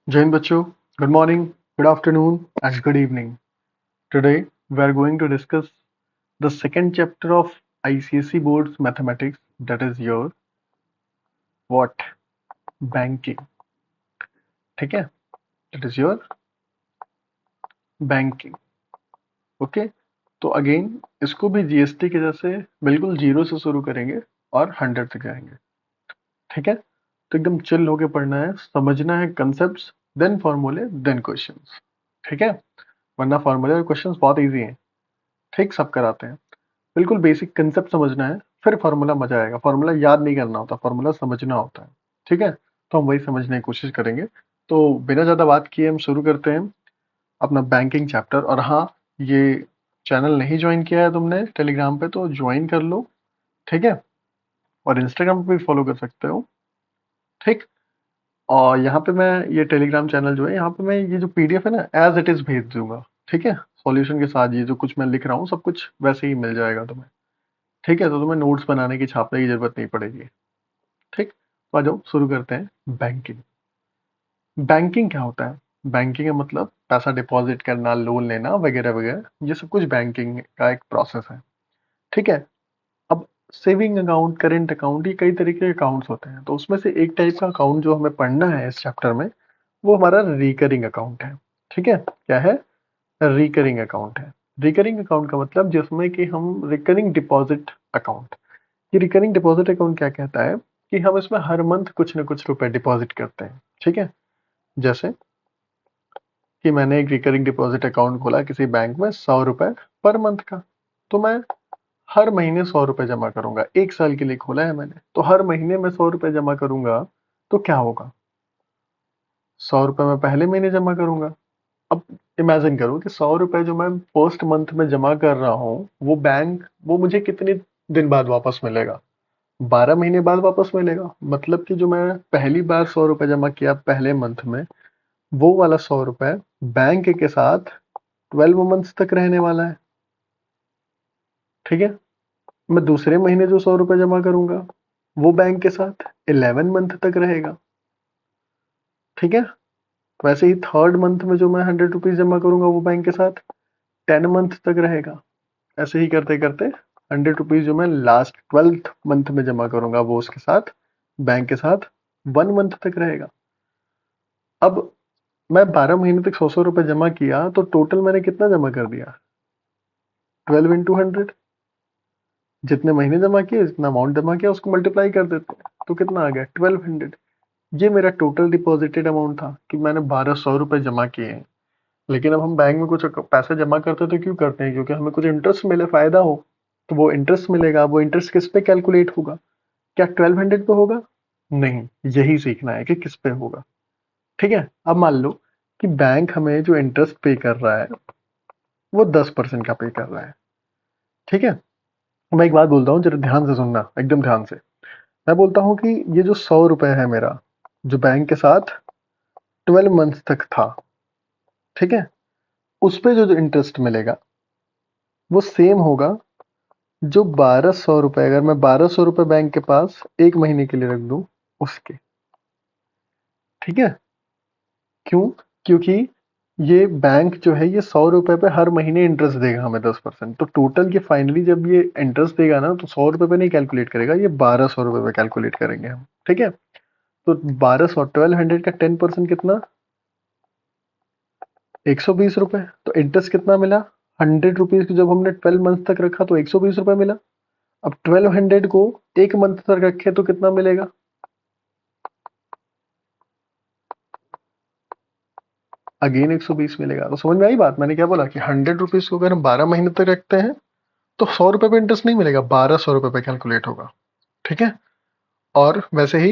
जय हिंद बच्चों, good morning, good afternoon and good evening. Today we are going to discuss the second chapter of ICSE Board's Mathematics, that is your what? Banking. ठीक है? That is your banking. Okay? तो again इसको भी GST के जैसे बिल्कुल zero से शुरू करेंगे और 100 तक जाएंगे. ठीक है? तो एकदम चिल होके पढ़ना है, समझना है कंसेप्ट्स, देन फॉर्मूले, देन क्वेश्चंस. ठीक है? वरना फॉर्मूले और क्वेश्चंस बहुत इजी हैं. ठीक, सब कराते हैं. बिल्कुल बेसिक कंसेप्ट समझना है, फिर फार्मूला मजा आएगा. फार्मूला याद नहीं करना होता, फार्मूला समझना होता है. ठीक है? तो हम वही समझने की कोशिश करेंगे. तो बिना ज़्यादा बात किए हम शुरू करते हैं अपना बैंकिंग चैप्टर. और हाँ, ये चैनल नहीं ज्वाइन किया है तुमने टेलीग्राम पे तो ज्वाइन कर लो. ठीक है? और इंस्टाग्राम पे भी फॉलो कर सकते हो. ठीक. और यहाँ पे मैं ये टेलीग्राम चैनल जो है, यहाँ पे मैं ये जो पीडीएफ है ना, एज इट इज भेज दूंगा. ठीक है? सॉल्यूशन के साथ ये जो कुछ मैं लिख रहा हूँ सब कुछ वैसे ही मिल जाएगा तुम्हें. ठीक है? तो तुम्हें नोट्स बनाने की, छापने की जरूरत नहीं पड़ेगी. ठीक. तो आ जाओ शुरू करते हैं. बैंकिंग. बैंकिंग क्या होता है? बैंकिंग का मतलब पैसा डिपॉजिट करना, लोन लेना वगैरह वगैरह, ये सब कुछ बैंकिंग का एक प्रोसेस है. ठीक है? अब सेविंग अकाउंट, करेंट अकाउंट, ये कई तरीके के अकाउंट्स होते हैं. तो उसमें से एक टाइप का अकाउंट जो हमें पढ़ना है इस चैप्टर में, वो हमारा रिकरिंग अकाउंट है. ठीक है? क्या है? रिकरिंग अकाउंट है. रिकरिंग अकाउंट का मतलब जिसमें कि हम रिकरिंग डिपॉजिट अकाउंट. ये रिकरिंग डिपॉजिट अकाउंट क्या कहता है कि हम इसमें हर मंथ कुछ ना कुछ रुपए डिपॉजिट करते हैं. ठीक है? जैसे कि मैंने एक रिकरिंग डिपॉजिट अकाउंट खोला किसी बैंक में 100 रुपए पर मंथ का. तो मैं हर महीने 100 रुपए जमा करूंगा. 1 साल के लिए खोला है मैंने, तो हर महीने मैं 100 रुपए जमा करूंगा. तो क्या होगा? 100 रुपए मैं पहले महीने जमा करूंगा. अब इमेजिन करो कि 100 रुपए जो मैं फर्स्ट मंथ में जमा कर रहा हूँ, वो मुझे कितने दिन बाद वापस मिलेगा? 12 महीने बाद वापस मिलेगा. मतलब कि जो मैं पहली बार 100 रुपए जमा किया पहले मंथ में, वो वाला 100 रुपए बैंक के साथ 12 मंथ्स तक रहने वाला है. ठीक है? मैं दूसरे महीने जो 100 रुपए जमा करूंगा, वो बैंक के साथ 11 मंथ तक रहेगा. ठीक है? वैसे ही थर्ड मंथ में जो मैं 100 रुपीज जमा करूंगा, वो बैंक के साथ 10 मंथ तक रहेगा. ऐसे ही करते करते 100 रुपीज जो मैं लास्ट 12th मंथ में जमा करूंगा, वो उसके साथ, बैंक के साथ 1 मंथ तक रहेगा. अब मैं 12 महीने तक 100 रुपए जमा किया, तो टोटल मैंने कितना जमा कर दिया? 12 into 100. जितने महीने जमा किए, जितना अमाउंट जमा किया, उसको मल्टीप्लाई कर देते हैं, तो कितना आ गया? 1200. ये मेरा टोटल डिपॉजिटेड अमाउंट था कि मैंने 1200 रुपए जमा किए हैं. लेकिन अब हम बैंक में कुछ पैसे जमा करते हैं तो क्यों करते हैं? क्योंकि हमें कुछ इंटरेस्ट मिले, फायदा हो. तो वो इंटरेस्ट मिलेगा. वो इंटरेस्ट किस पे कैलकुलेट होगा? क्या 1200 पे होगा? नहीं. यही सीखना है कि किस पे होगा. ठीक है? अब मान लो कि बैंक हमें जो इंटरेस्ट पे कर रहा है, वो 10% का पे कर रहा है. ठीक है? मैं एक बात बोलता हूँ, जरा ध्यान से सुनना, एकदम ध्यान से. मैं बोलता हूँ कि ये जो 100 रुपए है मेरा, जो बैंक के साथ 12 मंथ तक था, ठीक है, उस पे जो जो इंटरेस्ट मिलेगा, वो सेम होगा जो 1200 रुपए, अगर मैं 1200 रुपए बैंक के पास एक महीने के लिए रख दूं, उसके. ठीक है? क्यों? क्योंकि ये बैंक जो है, ये 100 रुपए पे हर महीने इंटरेस्ट देगा हमें 10%. तो टोटल ये फाइनली जब ये इंटरेस्ट देगा ना, तो 100 रुपए पे नहीं कैलकुलेट करेगा, ये 1200 रुपए पे कैलकुलेट करेंगे हम. ठीक है? तो 1200, 1200 का 10% कितना? 120 रुपए. तो इंटरेस्ट कितना मिला? 100 रुपीज की जब हमने 12 मंथ तक रखा, तो 120 रुपए मिला. अब 1200 को एक मंथ तक रखे तो कितना मिलेगा? अगेन 120 मिलेगा. तो समझ में आई बात? मैंने क्या बोला कि 100 रुपीज को अगर हम 12 महीने तक रखते हैं, तो 100 रुपए पे इंटरेस्ट नहीं मिलेगा, 1200 रुपए पे कैलकुलेट होगा. ठीक है? और वैसे ही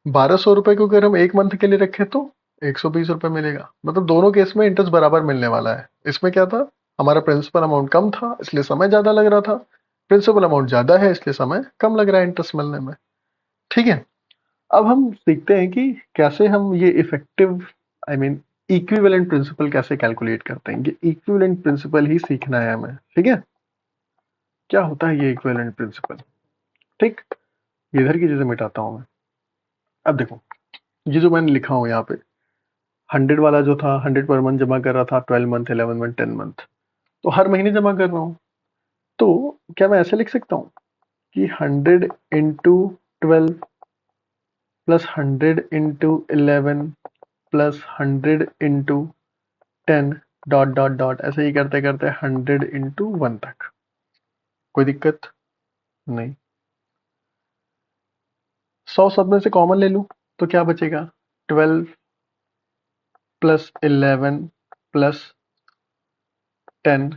1200 रुपए को अगर हम एक मंथ के लिए रखें, तो 120 रुपए मिलेगा. मतलब दोनों केस में इंटरेस्ट बराबर मिलने वाला है. इसमें क्या था? हमारा प्रिंसिपल अमाउंट कम था, इसलिए समय ज्यादा लग रहा था. प्रिंसिपल अमाउंट ज्यादा है, इसलिए समय कम लग रहा है इंटरेस्ट मिलने में. ठीक है? अब हम सीखते हैं कि कैसे हम ये effective, I mean equivalent principal कैसे कैलकुलेट करते हैं. ये इक्विवेलेंट प्रिंसिपल ही सीखना है हमें. ठीक है? क्या होता है ये इक्विवेलेंट प्रिंसिपल? ठीक. इधर की चीजें मिटाता हूं मैं. अब देखो, ये जो मैंने लिखा हूं यहाँ पे, 100 वाला जो था 100 पर मंथ जमा कर रहा था 12 मंथ 11 मंथ 10 मंथ, तो हर महीने जमा कर रहा हूँ। तो क्या मैं ऐसे लिख सकता हूँ कि 100 into 12 plus 100 into 11 plus 100 into 10 dot dot dot ऐसे ही करते करते 100 इंटू 1 तक। कोई दिक्कत नहीं। 100 सब में से कॉमन ले लूं तो क्या बचेगा, 12 plus 11 plus 10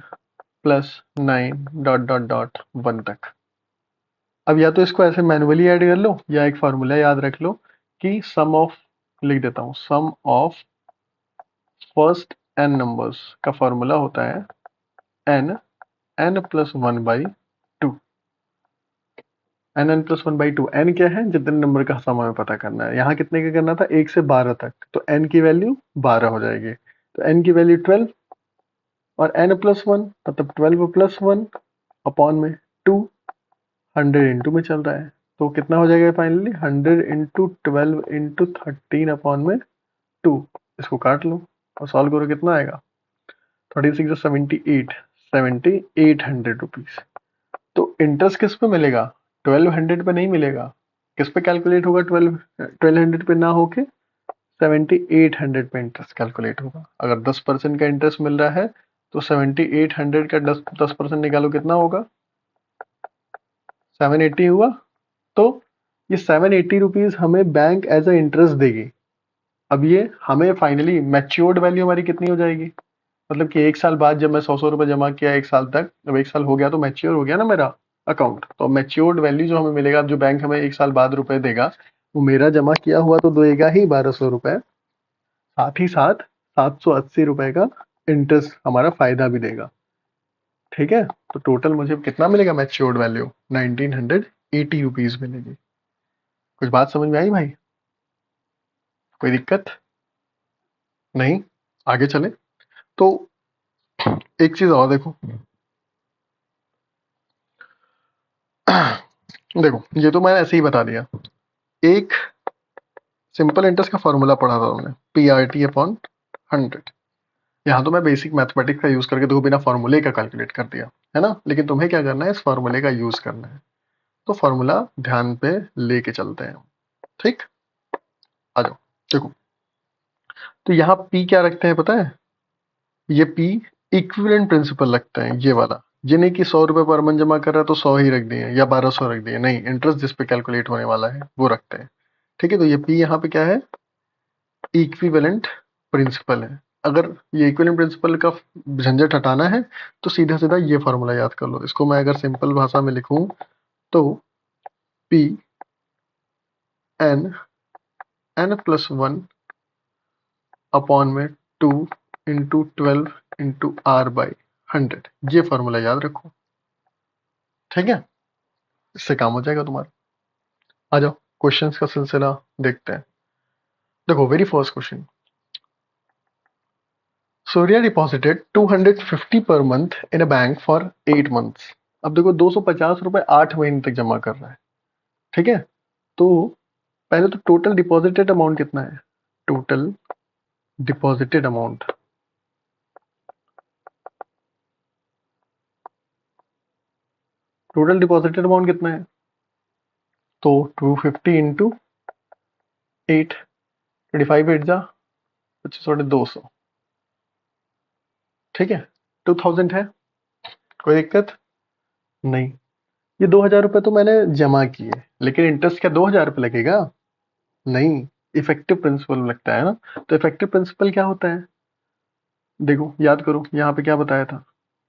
plus 9 dot dot dot 1 तक। अब या तो इसको ऐसे मैनुअली ऐड कर लो या एक फार्मूला याद रख लो कि सम ऑफ, लिख देता हूं, सम ऑफ फर्स्ट n नंबर्स का फार्मूला होता है n plus 1 by 2। n plus 1 by 2, n क्या है, जितने नंबर का सम हमें पता करना है। यहाँ कितने का करना था, 1 से 12 तक, तो n की वैल्यू 12 हो जाएगी, तो n की वैल्यू 12 और n प्लस 1 मतलब 12 प्लस 1 अपॉन में 2, 100 इंटू में चल रहा है, तो कितना हो जाएगा फाइनली, 100 इंटू 12 इंटू 13 अपॉन में 2। इसको काट लो और सॉल्व करो, कितना आएगा, 36 78, 7800 रुपीज। तो इंटरेस्ट किस पे मिलेगा, 1200 पे नहीं मिलेगा, किस पे कैलकुलेट होगा, 1200 पे ना होके 7800 पे इंटरेस्ट कैलकुलेट होगा। अगर 10% का इंटरेस्ट मिल रहा है तो 7800 का 10% निकालो, कितना होगा, 780 हुआ। तो ये 780 रुपीज हमें बैंक एज अ इंटरेस्ट देगी। अब ये हमें फाइनली मैच्योर्ड वैल्यू हमारी कितनी हो जाएगी, मतलब कि 1 साल बाद जब मैं 100 रुपए जमा किया 1 साल तक, जब 1 साल हो गया तो मैच्योर हो गया ना मेरा अकाउंट, तो मैच्योर्ड वैल्यू जो हमें मिलेगा, जो बैंक हमें 1 साल बाद रुपए देगा, वो मेरा जमा किया हुआ तो देगा ही 1200 रुपए, साथ ही साथ 780 रुपए का इंटरेस्ट हमारा फायदा भी देगा। ठीक है, तो टोटल मुझे कितना मिलेगा, मैच्योर्ड वैल्यू 1980 रुपीज मिलेगी। कुछ बात समझ में आई भाई, कोई दिक्कत नहीं, आगे चले। तो एक चीज और देखो, देखो ये तो मैंने ऐसे ही बता दिया, एक सिंपल इंटरेस्ट का फॉर्मूला पढ़ा था हमने, पी आर टी अपॉन 100। यहाँ तो मैं बेसिक मैथमेटिक्स का यूज करके देखो बिना फॉर्मूले का कैलकुलेट कर दिया है ना, लेकिन तुम्हें क्या करना है, इस फॉर्मूले का यूज करना है। तो फॉर्मूला ध्यान पे लेके चलते हैं, ठीक, आ जाओ। देखो, तो यहाँ पी क्या रखते हैं पता है, ये पी इक्विवेलेंट प्रिंसिपल लगता है, ये वाला, ये नहीं कि 100 रुपए पर मंथ जमा कर रहा है तो 100 ही रख दिए या 1200 रख दिए, नहीं, इंटरेस्ट जिस पे कैलकुलेट होने वाला है वो रखते हैं। ठीक है, तो ये पी यहाँ पे क्या है, इक्विवेलेंट प्रिंसिपल है। अगर ये इक्विवेलेंट प्रिंसिपल का झंझट हटाना है तो सीधा सीधा ये फॉर्मूला याद कर लो। इसको मैं अगर सिंपल भाषा में लिखूं तो P N N plus 1 upon में 2 इंटू 12 इंटू आर बाई 100, ये फॉर्मूला याद रखो। ठीक है, इससे काम हो जाएगा तुम्हारा। आ जाओ क्वेश्चंस का सिलसिला देखते हैं। देखो very first question, Surya deposited 250 per month in a bank for 8 months. अब देखो 250 रुपए 8 महीने तक जमा कर रहा है। ठीक है, तो पहले तो टोटल डिपॉजिटेड अमाउंट कितना है, total deposited amount, total deposited amount कितना है, तो 250 इंटू 8, 25 8 जा 25 200। ठीक है, 2000 है, कोई दिक्कत नहीं। ये 2000 रुपए तो मैंने जमा किए, लेकिन इंटरेस्ट क्या 2000 रुपए लगेगा, नहीं, इफेक्टिव प्रिंसिपल लगता है ना। तो इफेक्टिव प्रिंसिपल क्या होता है, देखो याद करो, यहाँ पे क्या बताया था,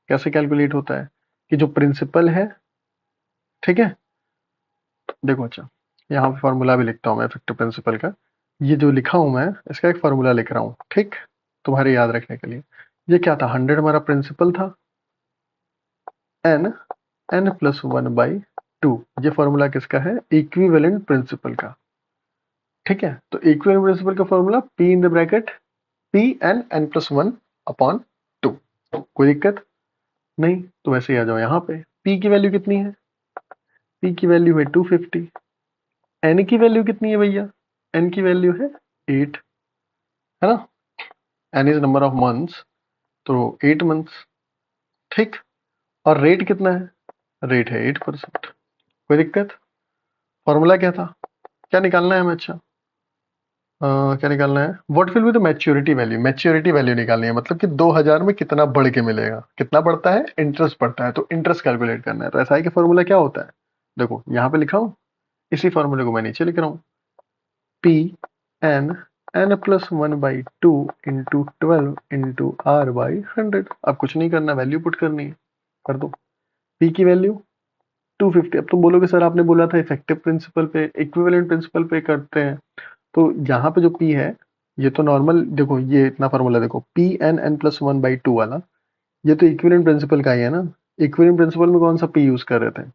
कैसे कैलकुलेट होता है, कि जो प्रिंसिपल है, ठीक है, देखो अच्छा, यहाँ पे फॉर्मूला भी लिखता हूँ मैं इफेक्टिव प्रिंसिपल का, ये जो लिखा हूँ मैं इसका एक फार्मूला लिख रहा हूँ, ठीक, तुम्हारे याद रखने के लिए। ये क्या था, 100 हमारा प्रिंसिपल था, एन एन प्लस 1 बाई 2, ये फॉर्मूला किसका है, इक्विवेलेंट प्रिंसिपल का। ठीक है, तो इक्विवेलेंट प्रिंसिपल का formula P in the bracket P N N plus 1 upon 2। कोई दिक्कत नहीं, तो वैसे ही आ जाओ यहाँ पे, पी की वैल्यू कितनी है, पी की वैल्यू है 250, एन की वैल्यू कितनी है भैया, एन की वैल्यू है 8, है ना। N is number of months, तो 8 मंथ्स। ठीक, और रेट कितना है? रेट है 8%। कोई दिक्कत? फॉर्मूला क्या था? क्या निकालना है हमें? अच्छा, क्या निकालना है? What will be the maturity value? Maturity value निकालनी है, मतलब कि 2000 में कितना बढ़ के मिलेगा, कितना बढ़ता है? इंटरेस्ट बढ़ता है, तो इंटरेस्ट कैलकुलेट करना है। तो एसआई का फॉर्मूला क्या होता है? देखो यहाँ पे लिखा हूँ, इसी फॉर्मूले को मैं नीचे लिख रहा हूँ। P N N plus 1/2 into 12 into R/100। अब कुछ नहीं करना, वैल्यू पुट करनी है, कर दो। पी की वैल्यू 250। अब तुम बोलोगे सर आपने बोला था इफेक्टिव प्रिंसिपल पे, इक्विवेलेंट प्रिंसिपल पे करते हैं, तो यहाँ पे जो P है ये तो नॉर्मल, देखो ये इतना फॉर्मूला देखो, पी एन एन प्लस 1/2 वाला, ये तो इक्विवेलेंट प्रिंसिपल का ही है ना। इक्विवेलेंट प्रिंसिपल में कौन सा P यूज कर रहे थे?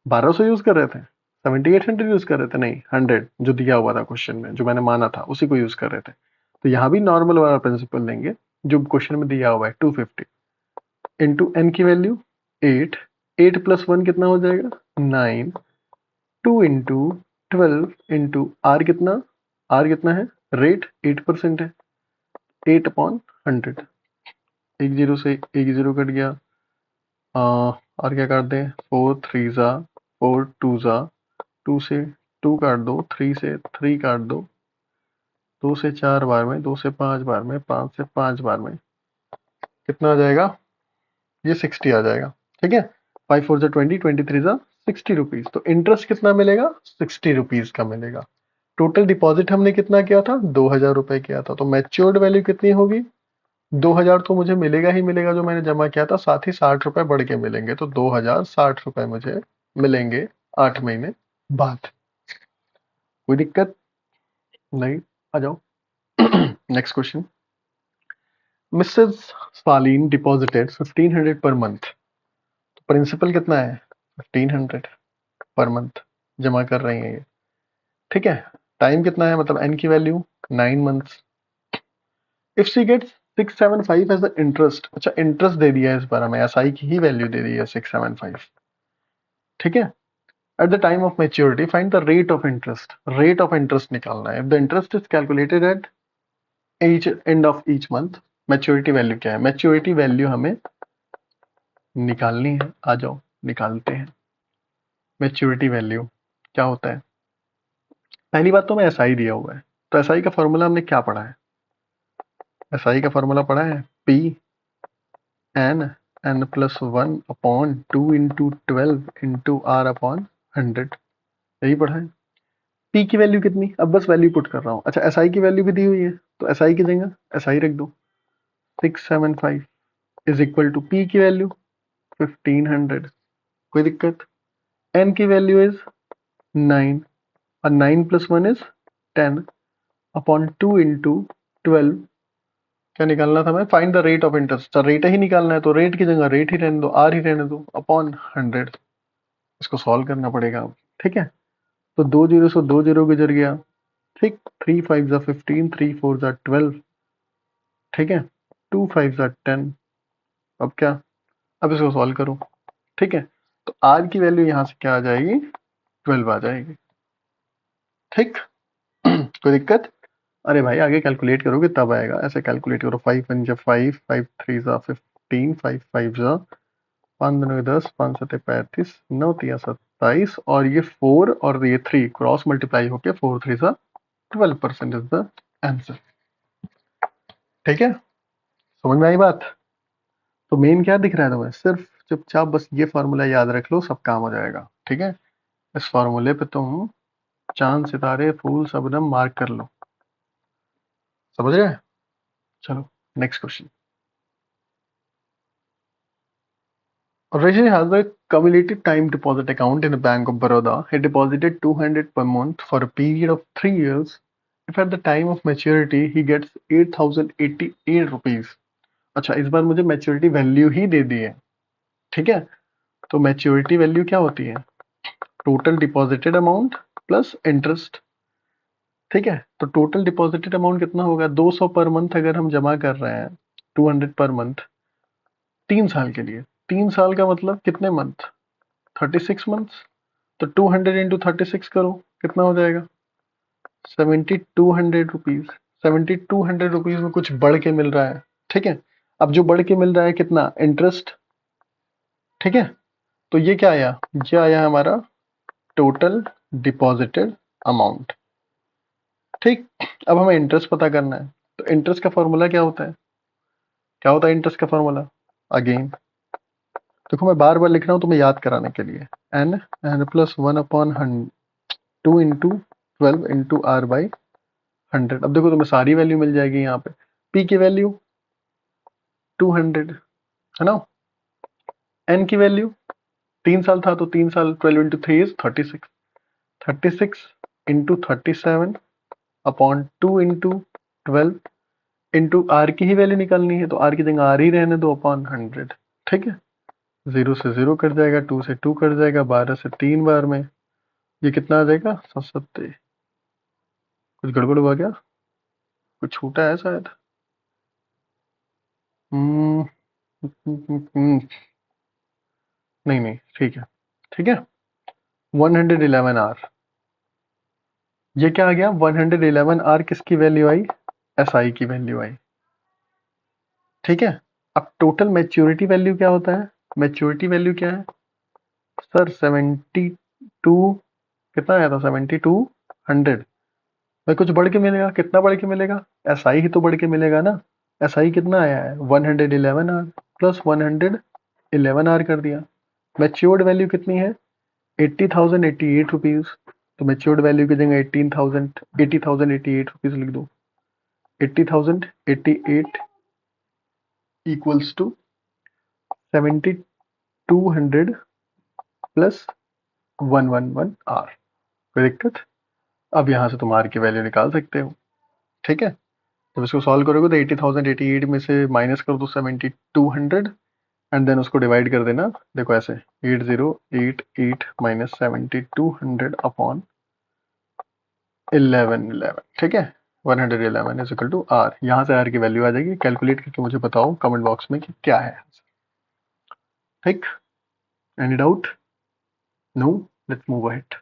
1200 यूज कर रहे थे? 7800 यूज कर रहे थे? नहीं, 100 जो दिया हुआ था क्वेश्चन में, जो मैंने माना था उसी को यूज कर रहे थे। तो यहाँ भी नॉर्मल वाला प्रिंसिपल लेंगे जो क्वेश्चन में दिया हुआ है, 250 इंटू एन की वैल्यू 8, 8 प्लस 1 कितना हो जाएगा? 9, 2 इंटू 12 इंटू आर कितना? आर कितना है? रेट 8% है, 8/100। एक जीरो से एक जीरो कट गया। और क्या काट दें? 4 3 जा 4 2 जा, 2 से 2 काट दो, 3 से 3 काट दो, 2 से 4 बार में, 2 से 5 बार में, 5 से 5 बार में, कितना आ जाएगा? ये 60 आ जाएगा। ठीक है, 5 4 जा 20, 23 जा 60 रुपीज। तो इंटरेस्ट कितना मिलेगा? 60 रुपीज का मिलेगा। टोटल डिपॉजिट हमने कितना किया था? 2000 रुपए किया था। तो मैच्योर्ड वैल्यू कितनी होगी? 2000 तो मुझे मिलेगा ही मिलेगा जो मैंने जमा किया था, साथ ही 60 रुपए बढ़ के मिलेंगे, तो 2060 रुपए मुझे मिलेंगे 8 महीने बाद। कोई दिक्कत नहीं? आ जाओ। Next question. Mrs सालीन deposited 1500 per month. तो प्रिंसिपल कितना है? 1500 पर मंथ जमा कर रही है ये। ठीक है, टाइम कितना है, मतलब एन की value 9 months. If she gets 675 as the interest. अच्छा, इंटरेस्ट दे दिया है इस बार हमें, एसआई की ही वैल्यू दे दी है 675। ठीक है, at the time of maturity find the rate of interest. Rate of interest निकालना है। If the interest is calculated at each end of each month, maturity value क्या है? मैच्योरिटी वैल्यू हमें निकालनी है। आ जाओ निकालते हैं। मैच्योरिटी वैल्यू क्या होता है? पहली बात तो मैं एसआई दिया हुआ है, तो एसआई का फॉर्मूला हमने क्या पढ़ा है? एसआई का फॉर्मूला पढ़ा है P N N plus 1/2 into 12 into R/100। यही पढ़ा है। पी की वैल्यू कितनी? अब बस वैल्यू पुट कर रहा हूँ। अच्छा, एसआई की वैल्यू भी दी हुई है, तो एसआई की जगह एसआई रख दो। 675 इज इक्वल टू पी की वैल्यू 1500। कोई दिक्कत? एन की वैल्यू इज 9, और 9 प्लस 1 इज 10/2 इंटू 12। क्या निकालना था मैं? Find the rate of interest. Rate ही निकालना है, तो रेट की जगह रेट ही रहने दो, आर ही रहने दो, अपॉन 100। इसको सॉल्व करना पड़ेगा अब। ठीक है, तो 2 जीरो से 2 जीरो गुजर गया। ठीक, 3 5 जा 15, 3 4 जा 12। ठीक है, 2 5 जा 10। अब क्या? अब इसको सॉल्व करो। ठीक है, तो आर की वैल्यू यहाँ से क्या आ जाएगी? 12 आ जाएगी। ठीक। कोई दिक्कत? अरे भाई आगे कैलकुलेट करोगे तब आएगा, ऐसे कैलकुलेट करो। 5 1 जा 5, 5 3 जा 15, 5 5 जा 5 2 10, 5 7 35, 9 3 27, और ये 4 और ये 3 क्रॉस मल्टीप्लाई होके 4 3 जा 12% इज द आंसर। ठीक है, समझ में आई बात? तो मेन क्या दिख रहा है तुम्हें? सिर्फ चुपचाप बस ये फॉर्मूला याद रख लो, सब काम हो जाएगा। ठीक है, इस फॉर्मूले पे तुम चांद सितारे फूल शबनम मार्क कर लो। समझ रहे? चलो next question. Rishi has a cumulative time deposit account in the Bank of Baroda. He deposited 200 per month for a period of 3 years. If at the time of maturity he gets 8088 rupees. अच्छा, इस बार मुझे maturity value ही दे दी है। ठीक है, तो maturity value क्या होती है? Total deposited amount plus interest. ठीक है, तो टोटल डिपॉजिटेड अमाउंट कितना होगा? 200 पर मंथ अगर हम जमा कर रहे हैं, 200 पर मंथ 3 साल के लिए। 3 साल का मतलब कितने मंथ? 36 मंथ्स। तो 200 इंटू 36 करो, कितना हो जाएगा? 7200 रुपीज। ₹7200 में कुछ बढ़ के मिल रहा है। ठीक है, अब जो बढ़ के मिल रहा है कितना, इंटरेस्ट। ठीक है, तो ये क्या आया, ये आया हमारा टोटल डिपॉजिटेड अमाउंट। ठीक, अब हमें इंटरेस्ट पता करना है, तो इंटरेस्ट का फॉर्मूला क्या होता है, क्या होता है इंटरेस्ट का फॉर्मूला। अगेन देखो, मैं बार बार लिख रहा हूँ तुम्हें याद कराने के लिए। n+1/100 2 into 12 into R by 100। अब देखो तुम्हें सारी वैल्यू मिल जाएगी यहाँ पे। p की वैल्यू 200 है ना, n की वैल्यू 3 साल था तो 3 साल 12 into 3 is 36, 36 into 37 upon 2 into 12 into R की ही वैल्यू निकालनी है, तो आर की जगह आर ही रहने दो अपॉन 100। ठीक है, 0 से 0 कट जाएगा, 2 से 2 कट जाएगा, 12 से 3 बार में ये कितना आ जाएगा, 7 कुछ गड़बड़ हुआ क्या, कुछ छूटा है शायद। हम्म, नहीं नहीं ठीक है, ठीक है। 111 आर, ये क्या आ गया, 111 आर किसकी वैल्यू आई, एस आई की वैल्यू आई। ठीक है, अब टोटल मैच्योरिटी वैल्यू क्या होता है, मैच्योरिटी वैल्यू क्या है सर, 72, कितना आया था 7200। भाई कुछ बढ़ के मिलेगा, कितना बढ़ के मिलेगा, एस आई ही तो बढ़ के मिलेगा ना। एस आई कितना आया है 111 आर प्लस 111 आर कर दिया। मैच्योर्ड वैल्यू कितनी है 80,088 रुपीज, तो मैच्योर्ड वैल्यू की जगह 80,088 रुपीज लिख दो। 80,088 इक्वल्स टू 7200 प्लस 111 आर। कोई दिक्कत, अब यहाँ से तुम आर की वैल्यू निकाल सकते हो। ठीक है, जब इसको सॉल्व करोगे तो 80,088 में से माइनस कर दो 7200 एंड देन उसको डिवाइड कर देना। देखो ऐसे 8088 माइनस 7200 अपॉन 1111। ठीक है, 111 इज इक्वल टू आर। यहाँ से आर की वैल्यू आ जाएगी, कैलकुलेट करके मुझे बताओ कमेंट बॉक्स में कि क्या है। ठीक, any doubt, no, let's move ahead.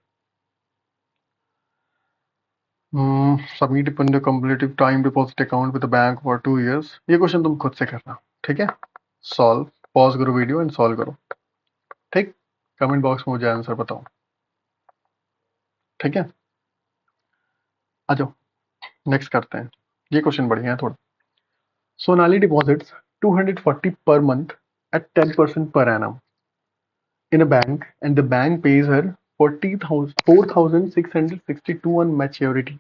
Submit upon the cumulative time deposit account with the bank for 2 years। ये क्वेश्चन तुम खुद से करना। ठीक है, सॉल्व, पॉज करो वीडियो एंड सॉल्व करो। ठीक, कमेंट बॉक्स में मुझे आंसर बताओ। ठीक है, आ जाओ नेक्स्ट करते हैं। ये क्वेश्चन बढ़िया है थोड़ा। Sonali deposits 240 per month at 10% per annum in a bank, and the bank pays her 4,662 on maturity.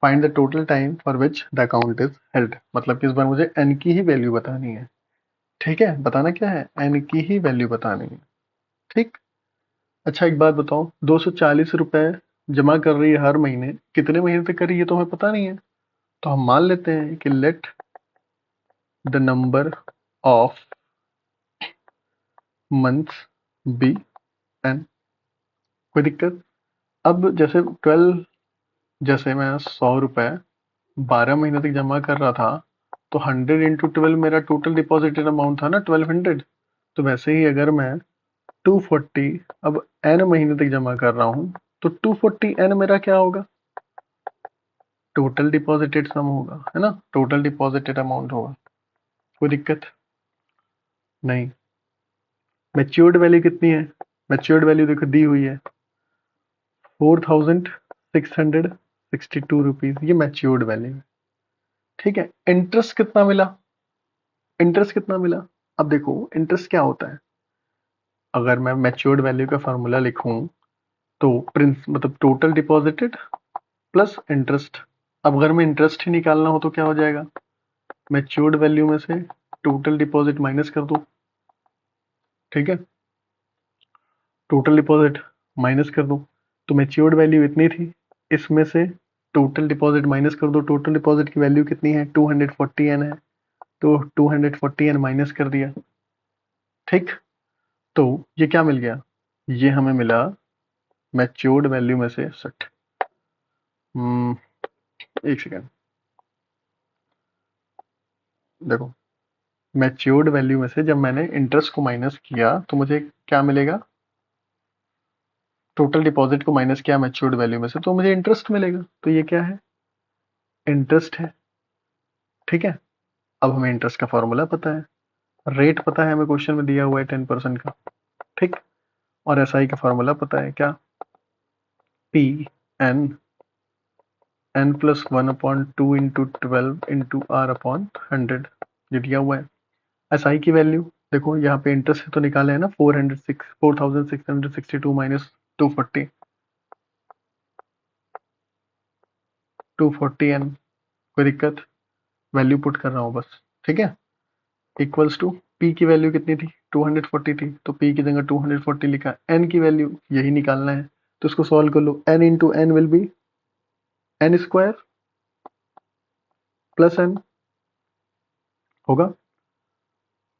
Find the total time for which the account is held। मतलब कि इस बार मुझे n की ही वैल्यू बतानी है। ठीक है, बताना क्या है, n की ही वैल्यू बतानी है। ठीक, अच्छा एक बात बताओ, 240 रुपए जमा कर रही है हर महीने, कितने महीने तक कर रही है तो हमें पता नहीं है, तो हम मान लेते हैं कि let the number of months be N. कोई दिक्कत, अब जैसे 12, जैसे मैं 100 रुपए 12 महीने तक जमा कर रहा था, तो 100 × 12 मेरा टोटल डिपॉजिटेड अमाउंट था ना 1200। तो वैसे ही अगर मैं 240 अब n महीने तक जमा कर रहा हूं, तो 240n मेरा क्या होगा, टोटल डिपॉजिटेड सम होगा, है ना, टोटल डिपॉजिटेड अमाउंट होगा। कोई दिक्कत नहीं। मैच्योर्ड वैल्यू कितनी है, मैच्योर्ड वैल्यू देखो दी हुई है 4,662 रुपीज, ये मैच्योर्ड वैल्यू है। ठीक है, इंटरेस्ट कितना मिला, इंटरेस्ट कितना मिला। अब देखो इंटरेस्ट क्या होता है, अगर मैं मैच्योर्ड वैल्यू का फार्मूला लिखूं तो प्रिंस मतलब टोटल डिपॉजिटेड प्लस इंटरेस्ट। अब अगर मैं इंटरेस्ट ही निकालना हो तो क्या हो जाएगा, मैच्योर्ड वैल्यू में से टोटल डिपॉजिट माइनस कर दो। ठीक है, टोटल डिपॉजिट माइनस कर दो, तो मैच्योर्ड वैल्यू इतनी थी, इसमें से टोटल डिपॉजिट माइनस कर दो। टोटल डिपॉजिट की वैल्यू कितनी है 240n है, तो 240n माइनस कर दिया। ठीक, तो ये क्या मिल गया, ये हमें मिला मैच्योर्ड वैल्यू में से 60। एक सेकेंड, देखो मैच्योर्ड वैल्यू में से जब मैंने इंटरेस्ट को माइनस किया तो मुझे क्या मिलेगा, टोटल डिपॉजिट को माइनस किया मैच्योर्ड वैल्यू में से तो मुझे इंटरेस्ट मिलेगा। तो ये क्या है, इंटरेस्ट है, ठीक है। अब हमें इंटरेस्ट का फॉर्मूला पता है, रेट पता है, हमें क्वेश्चन में दिया हुआ है 10% का, ठीक। और एसआई का फॉर्मूला पता है क्या, P N N plus 1/2 into 12 into are upon 100, ये दिया हुआ है। एसआई की वैल्यू देखो, यहाँ पे इंटरेस्ट तो निकाले है ना, 4662 माइनस 240, 240 एन, कोई दिक्कत, वैल्यू पुट कर रहा हूँ बस, ठीक है। इक्वल्स टू पी की वैल्यू कितनी थी, 240 थी, तो पी की जगह 240 लिखा, एन की वैल्यू यही निकालना है, तो इसको सॉल्व कर लो, n into n will be n square plus n होगा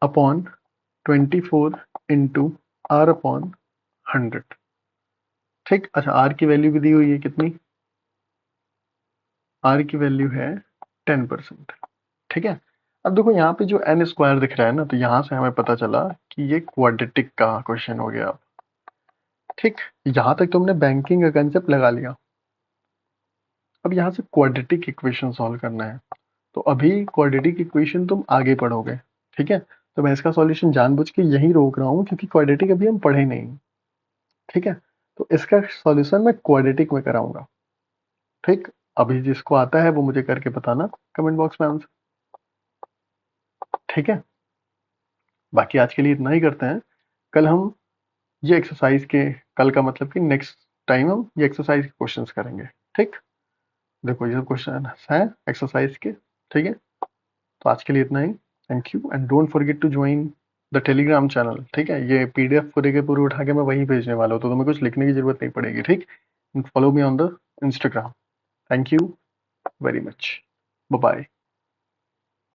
अपॉन 24 इंटू आर अपॉन 100, ठीक। अच्छा, आर की वैल्यू भी दी हुई है कितनी, आर की वैल्यू है 10%, ठीक है। अब देखो यहाँ पे जो एन स्क्वायर दिख रहा है ना, तो यहाँ से हमें पता चला कि ये क्वाड्रेटिक का क्वेश्चन हो गया, ठीक। यहाँ तक तुमने बैंकिंग का कंसेप्ट लगा लिया। अब यहाँ से क्वाड्रेटिक इक्वेशन सॉल्व करना है, तो अभी क्वाड्रेटिक इक्वेशन तुम आगे पढ़ोगे, ठीक है। तो मैं इसका सॉल्यूशन जानबूझ के यहीं रोक रहा हूँ क्योंकि क्वाड्रेटिक अभी हम पढ़े नहीं, ठीक है। तो इसका सॉल्यूशन मैं क्वाड्रेटिक में कराऊंगा, ठीक। अभी जिसको आता है वो मुझे करके बताना कमेंट बॉक्स में आंसर, ठीक है। बाकी आज के लिए इतना ही करते हैं, कल हम ये एक्सरसाइज के, कल का मतलब कि नेक्स्ट टाइम हम ये एक्सरसाइज के क्वेश्चंस करेंगे, ठीक। देखो ये सब क्वेश्चन हैं एक्सरसाइज के, ठीक है। तो आज के लिए इतना ही, thank you and don't forget to join the Telegram channel, ठीक है। ये पीडीएफ पूरे के पूरे उठा के मैं वहीं भेजने वाला हूँ, तो तुम्हें कुछ लिखने की जरूरत नहीं पड़ेगी, ठीक। Follow me on the Instagram, thank you very much, bye bye.